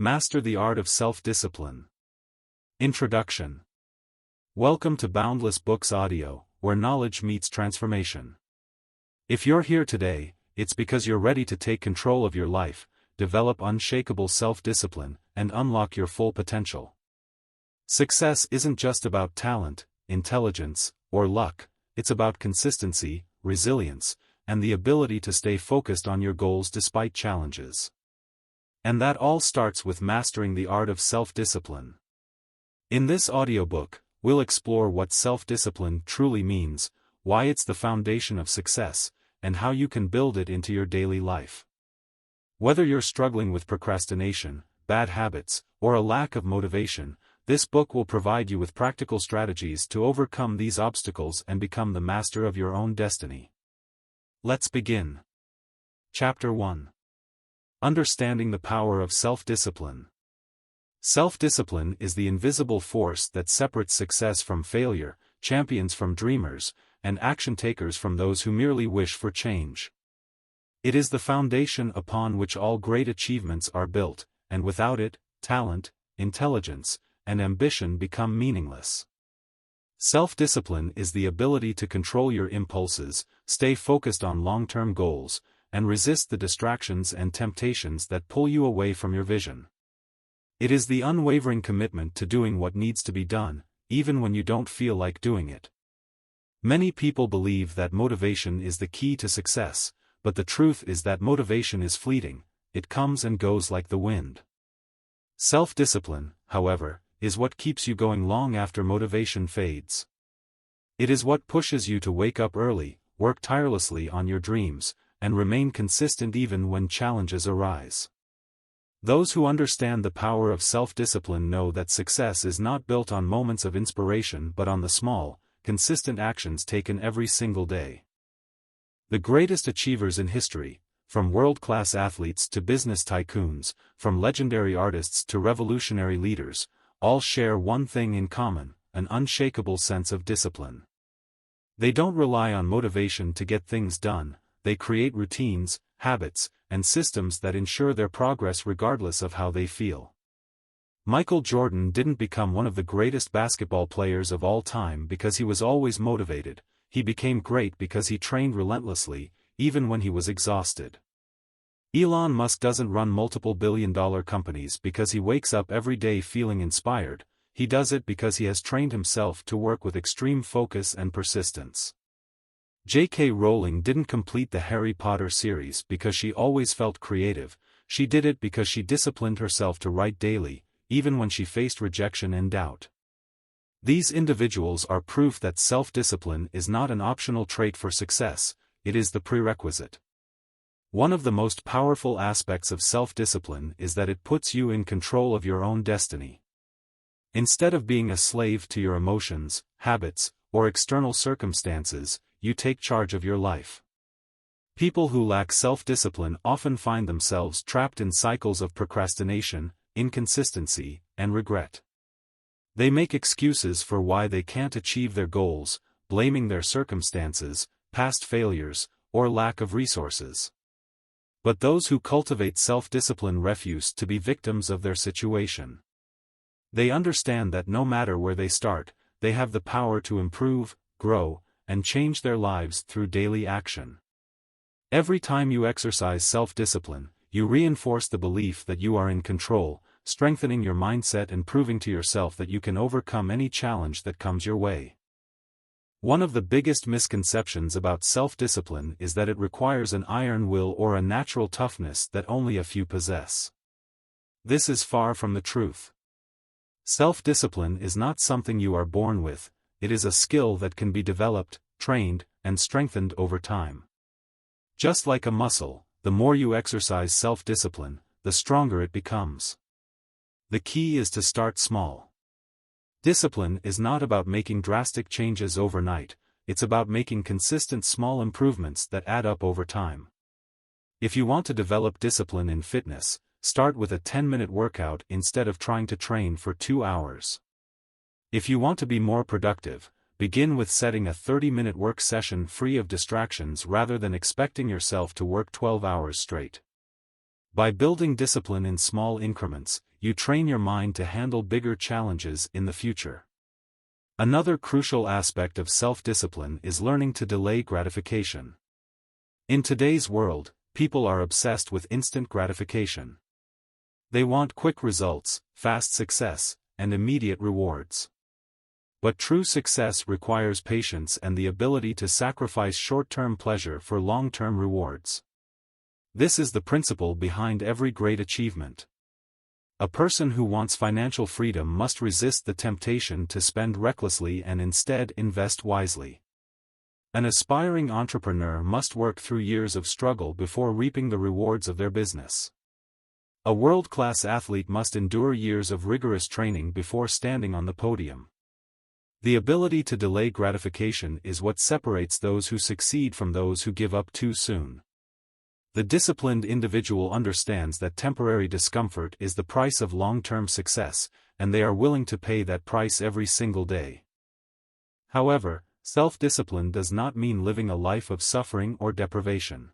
Master the Art of Self-Discipline. Introduction. Welcome to Boundless Books Audio, where knowledge meets transformation. If you're here today, it's because you're ready to take control of your life, develop unshakable self-discipline, and unlock your full potential. Success isn't just about talent, intelligence, or luck, it's about consistency, resilience, and the ability to stay focused on your goals despite challenges. And that all starts with mastering the art of self-discipline. In this audiobook, we'll explore what self-discipline truly means, why it's the foundation of success, and how you can build it into your daily life. Whether you're struggling with procrastination, bad habits, or a lack of motivation, this book will provide you with practical strategies to overcome these obstacles and become the master of your own destiny. Let's begin. Chapter 1. Understanding the power of self-discipline. Self-discipline is the invisible force that separates success from failure, champions from dreamers, and action-takers from those who merely wish for change. It is the foundation upon which all great achievements are built, and without it, talent, intelligence, and ambition become meaningless. Self-discipline is the ability to control your impulses, stay focused on long-term goals, and resist the distractions and temptations that pull you away from your vision. It is the unwavering commitment to doing what needs to be done, even when you don't feel like doing it. Many people believe that motivation is the key to success, but the truth is that motivation is fleeting, it comes and goes like the wind. Self-discipline, however, is what keeps you going long after motivation fades. It is what pushes you to wake up early, work tirelessly on your dreams, and remain consistent even when challenges arise. Those who understand the power of self-discipline know that success is not built on moments of inspiration but on the small, consistent actions taken every single day. The greatest achievers in history, from world-class athletes to business tycoons, from legendary artists to revolutionary leaders, all share one thing in common: an unshakable sense of discipline. They don't rely on motivation to get things done, they create routines, habits, and systems that ensure their progress regardless of how they feel. Michael Jordan didn't become one of the greatest basketball players of all time because he was always motivated, he became great because he trained relentlessly, even when he was exhausted. Elon Musk doesn't run multiple billion-dollar companies because he wakes up every day feeling inspired, he does it because he has trained himself to work with extreme focus and persistence. J.K. Rowling didn't complete the Harry Potter series because she always felt creative, she did it because she disciplined herself to write daily, even when she faced rejection and doubt. These individuals are proof that self-discipline is not an optional trait for success, it is the prerequisite. One of the most powerful aspects of self-discipline is that it puts you in control of your own destiny. Instead of being a slave to your emotions, habits, or external circumstances, you take charge of your life. People who lack self-discipline often find themselves trapped in cycles of procrastination, inconsistency, and regret. They make excuses for why they can't achieve their goals, blaming their circumstances, past failures, or lack of resources. But those who cultivate self-discipline refuse to be victims of their situation. They understand that no matter where they start, they have the power to improve, grow, and change their lives through daily action. Every time you exercise self-discipline, you reinforce the belief that you are in control, strengthening your mindset and proving to yourself that you can overcome any challenge that comes your way. One of the biggest misconceptions about self-discipline is that it requires an iron will or a natural toughness that only a few possess. This is far from the truth. Self-discipline is not something you are born with, it is a skill that can be developed, trained, and strengthened over time. Just like a muscle, the more you exercise self-discipline, the stronger it becomes. The key is to start small. Discipline is not about making drastic changes overnight, it's about making consistent small improvements that add up over time. If you want to develop discipline in fitness, start with a 10-minute workout instead of trying to train for 2 hours. If you want to be more productive, begin with setting a 30-minute work session free of distractions rather than expecting yourself to work 12 hours straight. By building discipline in small increments, you train your mind to handle bigger challenges in the future. Another crucial aspect of self-discipline is learning to delay gratification. In today's world, people are obsessed with instant gratification. They want quick results, fast success, and immediate rewards. But true success requires patience and the ability to sacrifice short-term pleasure for long-term rewards. This is the principle behind every great achievement. A person who wants financial freedom must resist the temptation to spend recklessly and instead invest wisely. An aspiring entrepreneur must work through years of struggle before reaping the rewards of their business. A world-class athlete must endure years of rigorous training before standing on the podium. The ability to delay gratification is what separates those who succeed from those who give up too soon. The disciplined individual understands that temporary discomfort is the price of long-term success, and they are willing to pay that price every single day. However, self-discipline does not mean living a life of suffering or deprivation.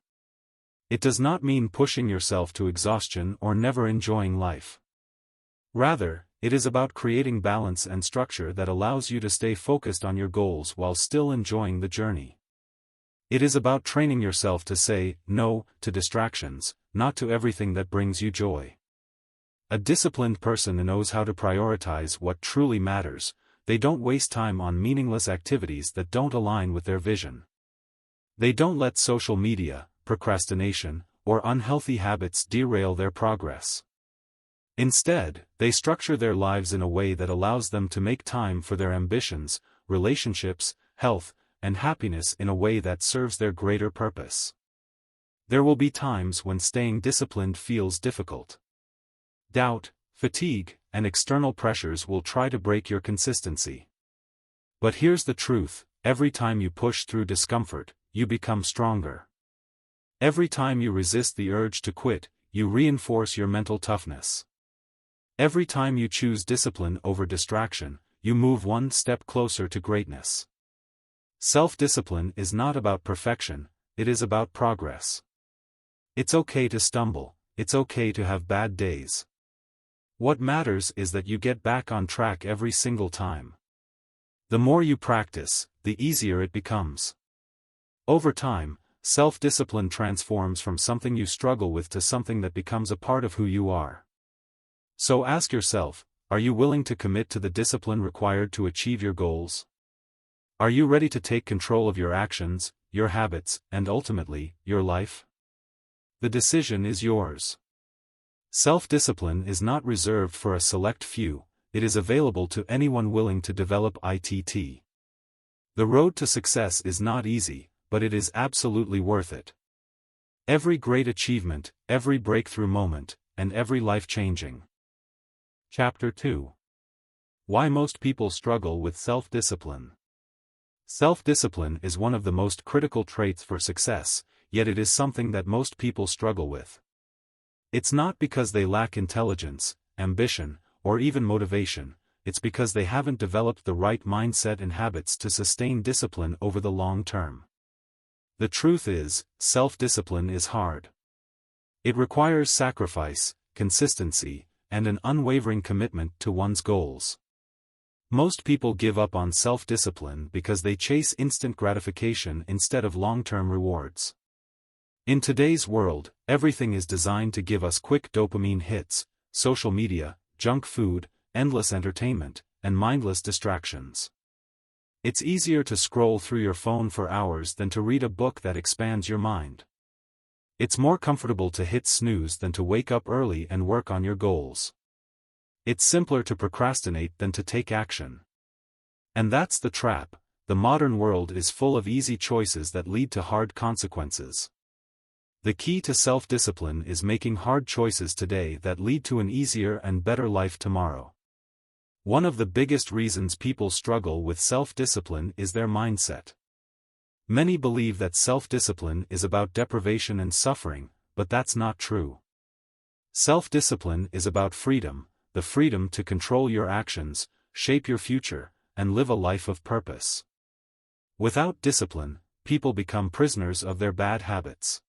It does not mean pushing yourself to exhaustion or never enjoying life. Rather, it is about creating balance and structure that allows you to stay focused on your goals while still enjoying the journey. It is about training yourself to say no to distractions, not to everything that brings you joy. A disciplined person knows how to prioritize what truly matters. They don't waste time on meaningless activities that don't align with their vision. They don't let social media, procrastination, or unhealthy habits derail their progress. Instead, they structure their lives in a way that allows them to make time for their ambitions, relationships, health, and happiness in a way that serves their greater purpose. There will be times when staying disciplined feels difficult. Doubt, fatigue, and external pressures will try to break your consistency. But here's the truth: every time you push through discomfort, you become stronger. Every time you resist the urge to quit, you reinforce your mental toughness. Every time you choose discipline over distraction, you move one step closer to greatness. Self-discipline is not about perfection, it is about progress. It's okay to stumble, it's okay to have bad days. What matters is that you get back on track every single time. The more you practice, the easier it becomes. Over time, self-discipline transforms from something you struggle with to something that becomes a part of who you are. So ask yourself, are you willing to commit to the discipline required to achieve your goals? Are you ready to take control of your actions, your habits, and ultimately, your life? The decision is yours. Self-discipline is not reserved for a select few, it is available to anyone willing to develop it. The road to success is not easy, but it is absolutely worth it. Every great achievement, every breakthrough moment, and every life-changing. Chapter 2. Why most people struggle with self-discipline. Self-discipline is one of the most critical traits for success, yet it is something that most people struggle with. It's not because they lack intelligence, ambition, or even motivation, it's because they haven't developed the right mindset and habits to sustain discipline over the long term. The truth is, self-discipline is hard. It requires sacrifice, consistency, and an unwavering commitment to one's goals. Most people give up on self-discipline because they chase instant gratification instead of long-term rewards. In today's world, everything is designed to give us quick dopamine hits: social media, junk food, endless entertainment, and mindless distractions. It's easier to scroll through your phone for hours than to read a book that expands your mind. It's more comfortable to hit snooze than to wake up early and work on your goals. It's simpler to procrastinate than to take action. And that's the trap: the modern world is full of easy choices that lead to hard consequences. The key to self-discipline is making hard choices today that lead to an easier and better life tomorrow. One of the biggest reasons people struggle with self-discipline is their mindset. Many believe that self-discipline is about deprivation and suffering, but that's not true. Self-discipline is about freedom, the freedom to control your actions, shape your future, and live a life of purpose. Without discipline, people become prisoners of their bad habits.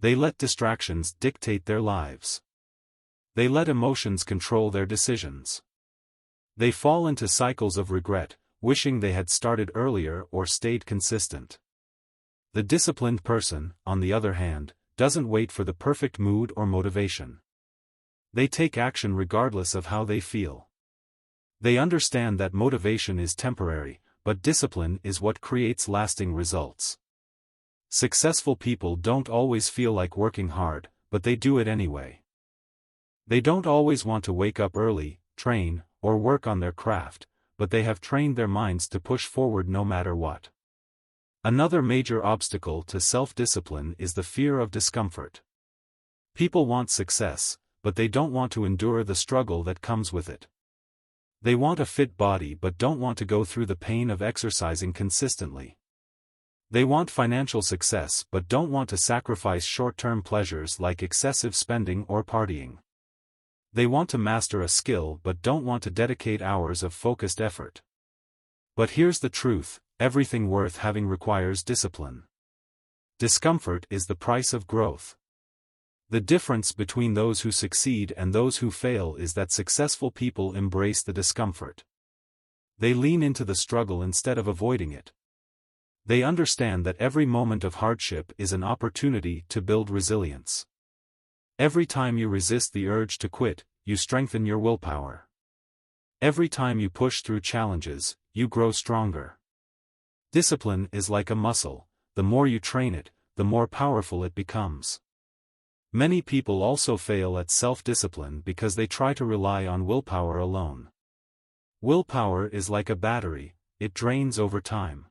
They let distractions dictate their lives. They let emotions control their decisions. They fall into cycles of regret, wishing they had started earlier or stayed consistent. The disciplined person, on the other hand, doesn't wait for the perfect mood or motivation. They take action regardless of how they feel. They understand that motivation is temporary, but discipline is what creates lasting results. Successful people don't always feel like working hard, but they do it anyway. They don't always want to wake up early, train, or work on their craft, but they have trained their minds to push forward no matter what. Another major obstacle to self-discipline is the fear of discomfort. People want success, but they don't want to endure the struggle that comes with it. They want a fit body but don't want to go through the pain of exercising consistently. They want financial success but don't want to sacrifice short-term pleasures like excessive spending or partying. They want to master a skill but don't want to dedicate hours of focused effort. But here's the truth, everything worth having requires discipline. Discomfort is the price of growth. The difference between those who succeed and those who fail is that successful people embrace the discomfort. They lean into the struggle instead of avoiding it. They understand that every moment of hardship is an opportunity to build resilience. Every time you resist the urge to quit, you strengthen your willpower. Every time you push through challenges, you grow stronger. Discipline is like a muscle, the more you train it, the more powerful it becomes. Many people also fail at self-discipline because they try to rely on willpower alone. Willpower is like a battery, it drains over time.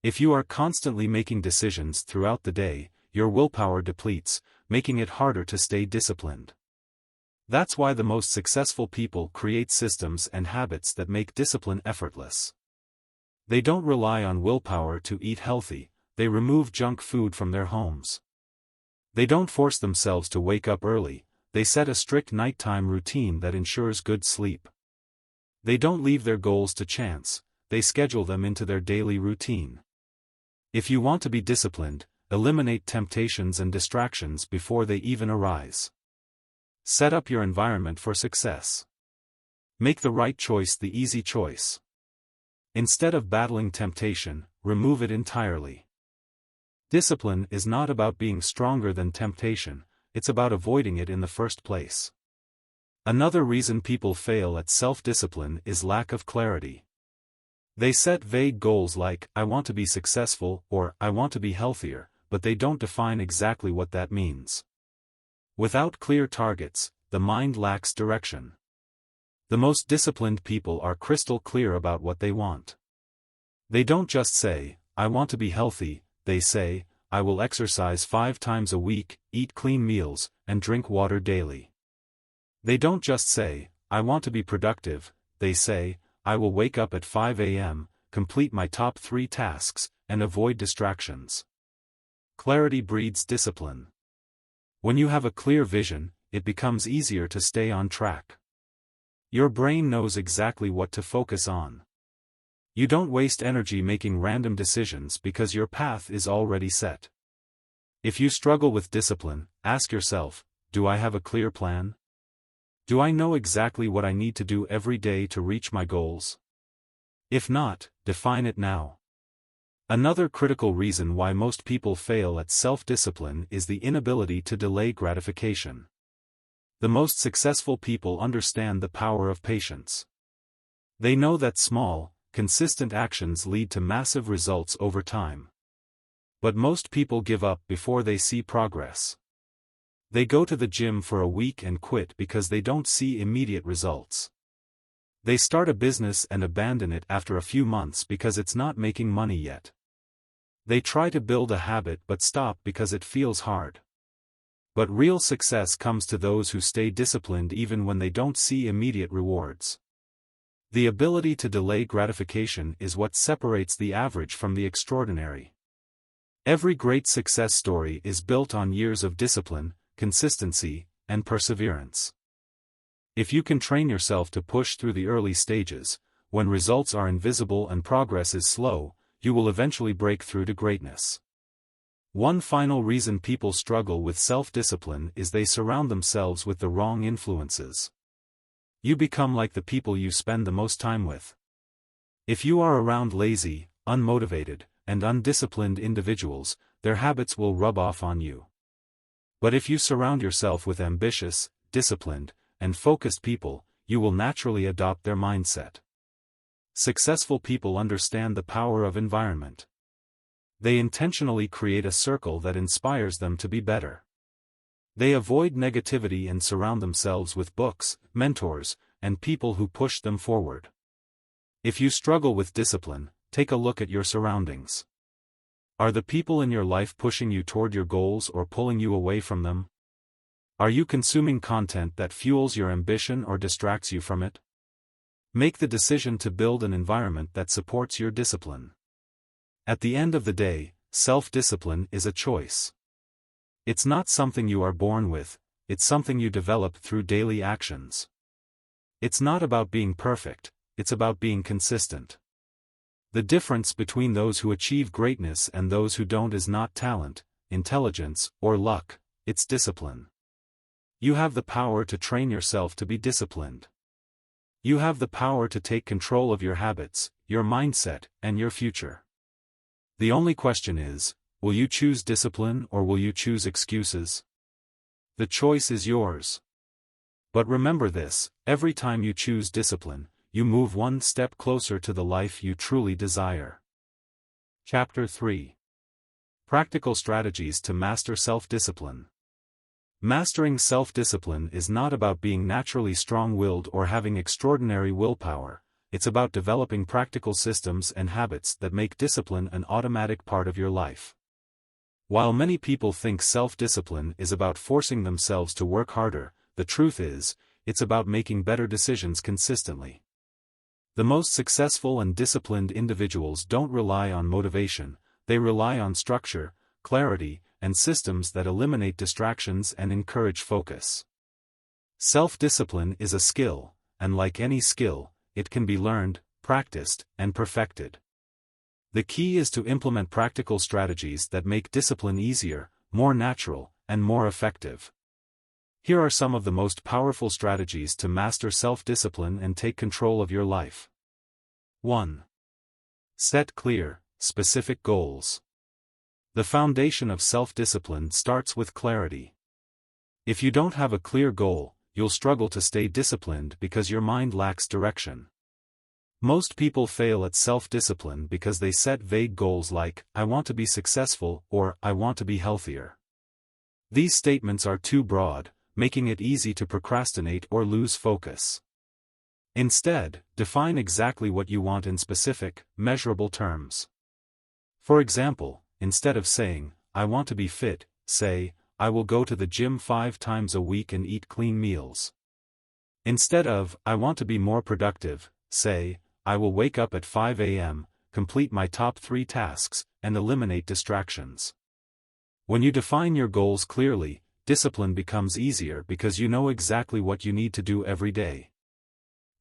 If you are constantly making decisions throughout the day, your willpower depletes, making it harder to stay disciplined. That's why the most successful people create systems and habits that make discipline effortless. They don't rely on willpower to eat healthy, they remove junk food from their homes. They don't force themselves to wake up early, they set a strict nighttime routine that ensures good sleep. They don't leave their goals to chance, they schedule them into their daily routine. If you want to be disciplined, eliminate temptations and distractions before they even arise. Set up your environment for success. Make the right choice the easy choice. Instead of battling temptation, remove it entirely. Discipline is not about being stronger than temptation, it's about avoiding it in the first place. Another reason people fail at self-discipline is lack of clarity. They set vague goals like, I want to be successful, or I want to be healthier, but they don't define exactly what that means. Without clear targets, the mind lacks direction. The most disciplined people are crystal clear about what they want. They don't just say, I want to be healthy, they say, I will exercise 5 times a week, eat clean meals, and drink water daily. They don't just say, I want to be productive, they say, I will wake up at 5 a.m., complete my top 3 tasks, and avoid distractions. Clarity breeds discipline. When you have a clear vision, it becomes easier to stay on track. Your brain knows exactly what to focus on. You don't waste energy making random decisions because your path is already set. If you struggle with discipline, ask yourself, do I have a clear plan? Do I know exactly what I need to do every day to reach my goals? If not, define it now. Another critical reason why most people fail at self-discipline is the inability to delay gratification. The most successful people understand the power of patience. They know that small, consistent actions lead to massive results over time. But most people give up before they see progress. They go to the gym for a week and quit because they don't see immediate results. They start a business and abandon it after a few months because it's not making money yet. They try to build a habit but stop because it feels hard. But real success comes to those who stay disciplined even when they don't see immediate rewards. The ability to delay gratification is what separates the average from the extraordinary. Every great success story is built on years of discipline, consistency, and perseverance. If you can train yourself to push through the early stages, when results are invisible and progress is slow, you will eventually break through to greatness. One final reason people struggle with self-discipline is they surround themselves with the wrong influences. You become like the people you spend the most time with. If you are around lazy, unmotivated, and undisciplined individuals, their habits will rub off on you. But if you surround yourself with ambitious, disciplined, and focused people, you will naturally adopt their mindset. Successful people understand the power of environment. They intentionally create a circle that inspires them to be better. They avoid negativity and surround themselves with books, mentors, and people who push them forward. If you struggle with discipline, take a look at your surroundings. Are the people in your life pushing you toward your goals or pulling you away from them? Are you consuming content that fuels your ambition or distracts you from it? Make the decision to build an environment that supports your discipline. At the end of the day, self-discipline is a choice. It's not something you are born with, it's something you develop through daily actions. It's not about being perfect, it's about being consistent. The difference between those who achieve greatness and those who don't is not talent, intelligence, or luck, it's discipline. You have the power to train yourself to be disciplined. You have the power to take control of your habits, your mindset, and your future. The only question is, will you choose discipline or will you choose excuses? The choice is yours. But remember this, every time you choose discipline, you move one step closer to the life you truly desire. Chapter 3. Practical Strategies to Master Self-Discipline. Mastering self-discipline is not about being naturally strong-willed or having extraordinary willpower. It's about developing practical systems and habits that make discipline an automatic part of your life. While many people think self-discipline is about forcing themselves to work harder, the truth is, it's about making better decisions consistently. The most successful and disciplined individuals don't rely on motivation, they rely on structure, clarity, and systems that eliminate distractions and encourage focus. Self-discipline is a skill, and like any skill, it can be learned, practiced, and perfected. The key is to implement practical strategies that make discipline easier, more natural, and more effective. Here are some of the most powerful strategies to master self-discipline and take control of your life. 1. Set clear, specific goals. The foundation of self-discipline starts with clarity. If you don't have a clear goal, you'll struggle to stay disciplined because your mind lacks direction. Most people fail at self-discipline because they set vague goals like, I want to be successful, or I want to be healthier. These statements are too broad, making it easy to procrastinate or lose focus. Instead, define exactly what you want in specific, measurable terms. For example, instead of saying, I want to be fit, say, I will go to the gym 5 times a week and eat clean meals. Instead of, I want to be more productive, say, I will wake up at 5 a.m., complete my top 3 tasks, and eliminate distractions. When you define your goals clearly, discipline becomes easier because you know exactly what you need to do every day.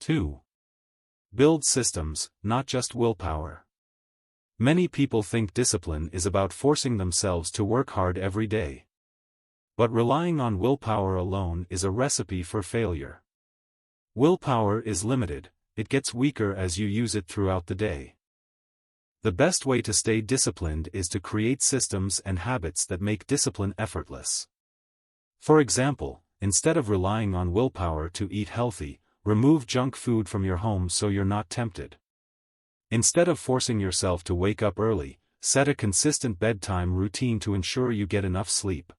2. Build systems, not just willpower. Many people think discipline is about forcing themselves to work hard every day. But relying on willpower alone is a recipe for failure. Willpower is limited, it gets weaker as you use it throughout the day. The best way to stay disciplined is to create systems and habits that make discipline effortless. For example, instead of relying on willpower to eat healthy, remove junk food from your home so you're not tempted. Instead of forcing yourself to wake up early, set a consistent bedtime routine to ensure you get enough sleep.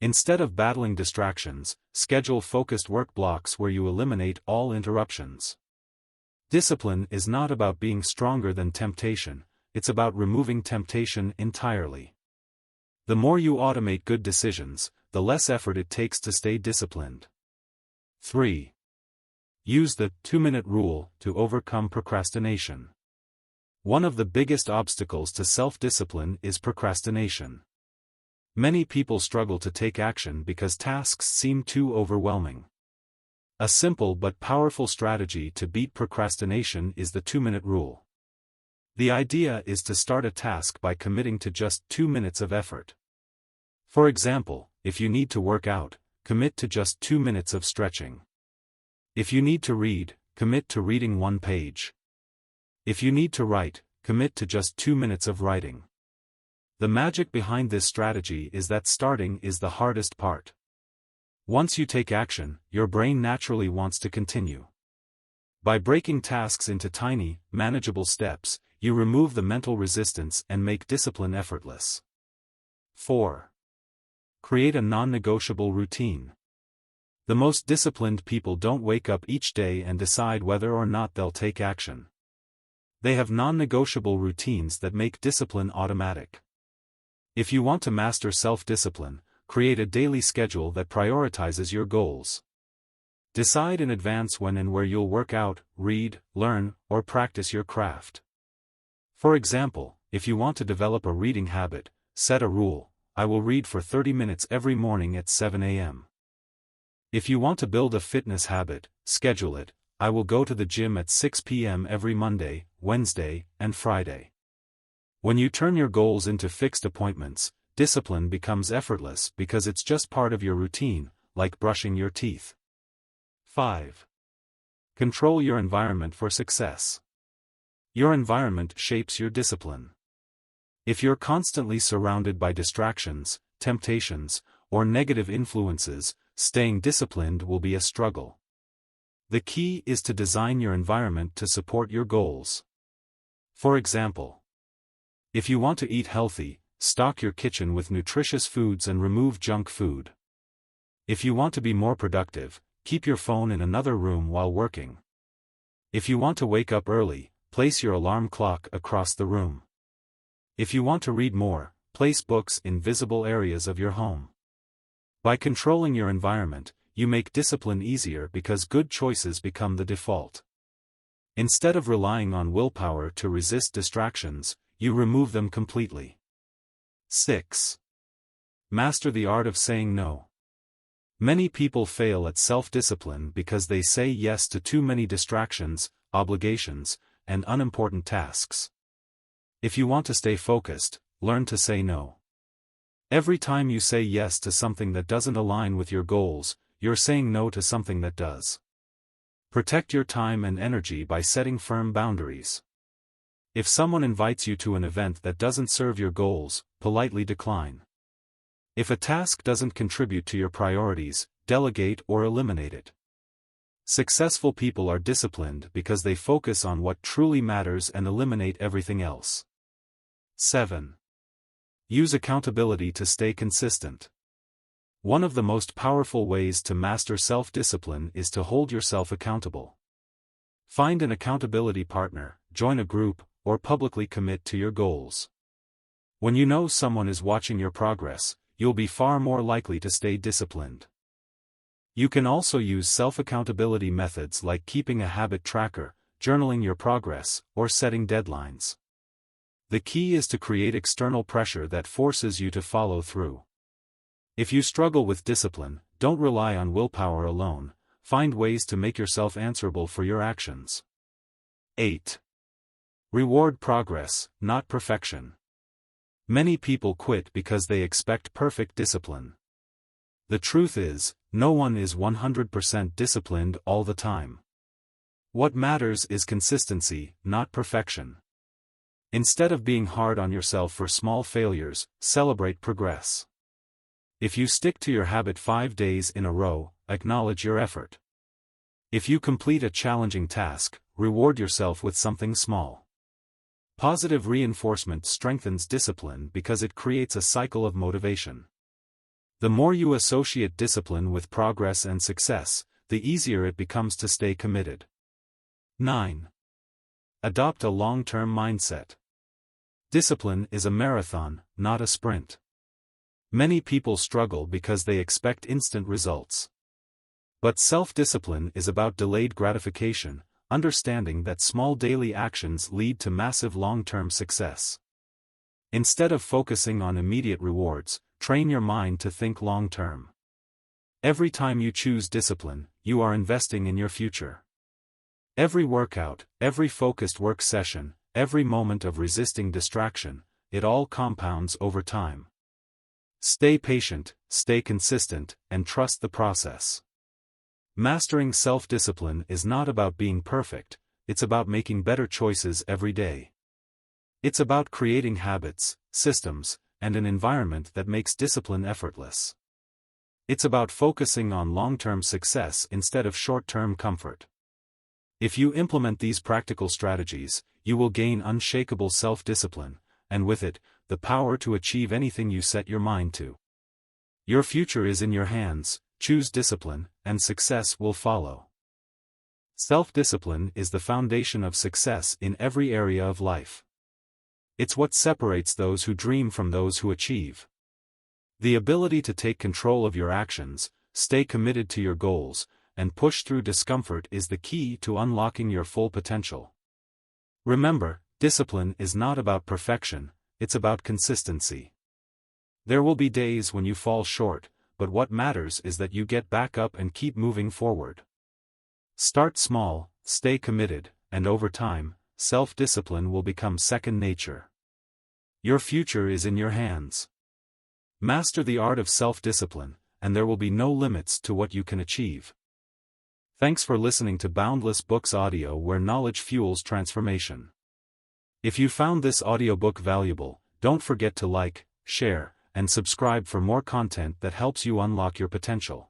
Instead of battling distractions, schedule focused work blocks where you eliminate all interruptions. Discipline is not about being stronger than temptation, it's about removing temptation entirely. The more you automate good decisions, the less effort it takes to stay disciplined. 3. Use the 2-minute rule to overcome procrastination. One of the biggest obstacles to self-discipline is procrastination. Many people struggle to take action because tasks seem too overwhelming. A simple but powerful strategy to beat procrastination is the 2-minute rule. The idea is to start a task by committing to just 2 minutes of effort. For example, if you need to work out, commit to just 2 minutes of stretching. If you need to read, commit to reading 1 page. If you need to write, commit to just 2 minutes of writing. The magic behind this strategy is that starting is the hardest part. Once you take action, your brain naturally wants to continue. By breaking tasks into tiny, manageable steps, you remove the mental resistance and make discipline effortless. 4. Create a non-negotiable routine. The most disciplined people don't wake up each day and decide whether or not they'll take action. They have non-negotiable routines that make discipline automatic. If you want to master self-discipline, create a daily schedule that prioritizes your goals. Decide in advance when and where you'll work out, read, learn, or practice your craft. For example, if you want to develop a reading habit, set a rule: I will read for 30 minutes every morning at 7 a.m. If you want to build a fitness habit, schedule it: I will go to the gym at 6 p.m. every Monday, Wednesday, and Friday. When you turn your goals into fixed appointments, discipline becomes effortless because it's just part of your routine, like brushing your teeth. 5. Control your environment for success. Your environment shapes your discipline. If you're constantly surrounded by distractions, temptations, or negative influences, staying disciplined will be a struggle. The key is to design your environment to support your goals. For example, if you want to eat healthy, stock your kitchen with nutritious foods and remove junk food. If you want to be more productive, keep your phone in another room while working. If you want to wake up early, place your alarm clock across the room. If you want to read more, place books in visible areas of your home. By controlling your environment, you make discipline easier because good choices become the default. Instead of relying on willpower to resist distractions, you remove them completely. 6. Master the art of saying no. Many people fail at self-discipline because they say yes to too many distractions, obligations, and unimportant tasks. If you want to stay focused, learn to say no. Every time you say yes to something that doesn't align with your goals, you're saying no to something that does. Protect your time and energy by setting firm boundaries. If someone invites you to an event that doesn't serve your goals, politely decline. If a task doesn't contribute to your priorities, delegate or eliminate it. Successful people are disciplined because they focus on what truly matters and eliminate everything else. 7. Use accountability to stay consistent. One of the most powerful ways to master self-discipline is to hold yourself accountable. Find an accountability partner, join a group, or publicly commit to your goals. When you know someone is watching your progress, you'll be far more likely to stay disciplined. You can also use self-accountability methods like keeping a habit tracker, journaling your progress, or setting deadlines. The key is to create external pressure that forces you to follow through. If you struggle with discipline, don't rely on willpower alone, find ways to make yourself answerable for your actions. 8. Reward progress, not perfection. Many people quit because they expect perfect discipline. The truth is, no one is 100% disciplined all the time. What matters is consistency, not perfection. Instead of being hard on yourself for small failures, celebrate progress. If you stick to your habit 5 days in a row, acknowledge your effort. If you complete a challenging task, reward yourself with something small. Positive reinforcement strengthens discipline because it creates a cycle of motivation. The more you associate discipline with progress and success, the easier it becomes to stay committed. 9. Adopt a long-term mindset. Discipline is a marathon, not a sprint. Many people struggle because they expect instant results. But self-discipline is about delayed gratification, understanding that small daily actions lead to massive long-term success. Instead of focusing on immediate rewards, train your mind to think long-term. Every time you choose discipline, you are investing in your future. Every workout, every focused work session, every moment of resisting distraction, it all compounds over time. Stay patient, stay consistent, and trust the process. Mastering self-discipline is not about being perfect, it's about making better choices every day. It's about creating habits, systems, and an environment that makes discipline effortless. It's about focusing on long-term success instead of short-term comfort. If you implement these practical strategies, you will gain unshakable self-discipline, and with it, the power to achieve anything you set your mind to. Your future is in your hands, choose discipline, and success will follow. Self-discipline is the foundation of success in every area of life. It's what separates those who dream from those who achieve. The ability to take control of your actions, stay committed to your goals, and push through discomfort is the key to unlocking your full potential. Remember, discipline is not about perfection, it's about consistency. There will be days when you fall short, but what matters is that you get back up and keep moving forward. Start small, stay committed, and over time, self-discipline will become second nature. Your future is in your hands. Master the art of self-discipline, and there will be no limits to what you can achieve. Thanks for listening to Boundless Books Audio, where knowledge fuels transformation. If you found this audiobook valuable, don't forget to like, share, and subscribe for more content that helps you unlock your potential.